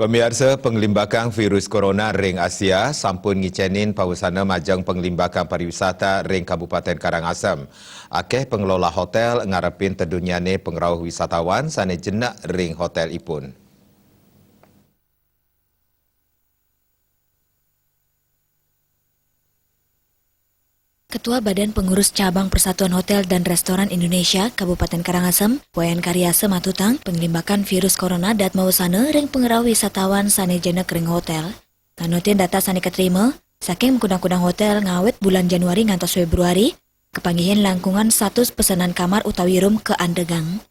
Pemirsa, pengelimbakan virus corona ring Asia sampun ngicenin pawusana majang pengelimbakan pariwisata ring Kabupaten Karangasem. Akeh pengelola hotel ngarepin tedunyane pengrauh wisatawan sane jenak ring hotel ipun. Ketua Badan Pengurus Cabang Persatuan Hotel dan Restoran Indonesia Kabupaten Karangasem, Wayan Karyase matutang pengelimbakan virus corona dat mawasana ring pengerau wisatawan sane jenek ring hotel. Kanutin data sane keterima, saking kudang-kudang hotel ngawet bulan Januari ngantos Februari, kepanggihan langkungan status pesanan kamar utawi room ke Andegang.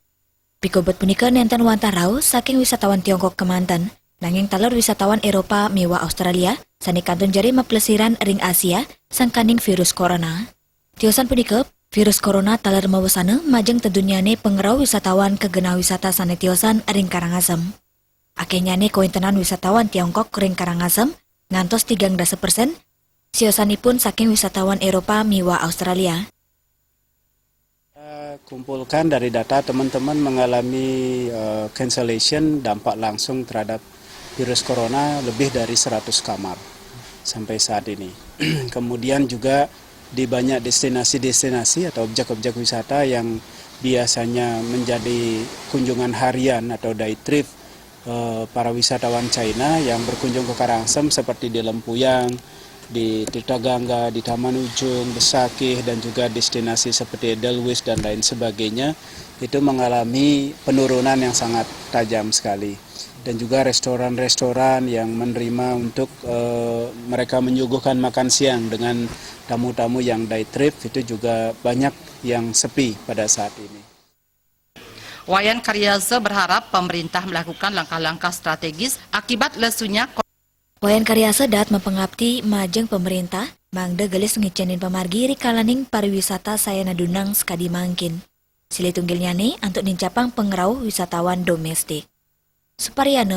Pikobot punika nenten wantarau saking wisatawan Tiongkok kemanten, nanging taler wisatawan Eropa mewa Australia, sani kantun jari maplesiran ring Asia, sangkaning virus corona. Tiosan punika, virus corona taler mawasana majeng tedunyane pengerau wisatawan ke genah wisata sane tiosan ring Karangasem. Akenyane kointenan wisatawan Tiongkok ring Karangasem, ngantos 13%, siosanipun saking wisatawan Eropa miwa Australia. Kumpulkan dari data teman-teman mengalami cancellation dampak langsung terhadap virus corona lebih dari 100 kamar sampai saat ini. Kemudian juga di banyak destinasi-destinasi atau objek-objek wisata yang biasanya menjadi kunjungan harian atau day trip para wisatawan China yang berkunjung ke Karangasem seperti di Lempuyang, di Tirta Gangga, di Taman Ujung, Besakih, dan juga destinasi seperti Edelweiss dan lain sebagainya, itu mengalami penurunan yang sangat tajam sekali. Dan juga restoran-restoran yang menerima untuk mereka menyuguhkan makan siang dengan tamu-tamu yang day trip, itu juga banyak yang sepi pada saat ini. Wayan Karyase berharap pemerintah melakukan langkah-langkah strategis akibat lesunya. Wayan Karyase dat mempengabdi majeng pemerintah, mangda gelis ngicenin pamargi rikalaning pariwisata sayana dunang sekadi mangkin. Sili tunggilnya nih untuk nincapang pengerau wisatawan domestik. Supariana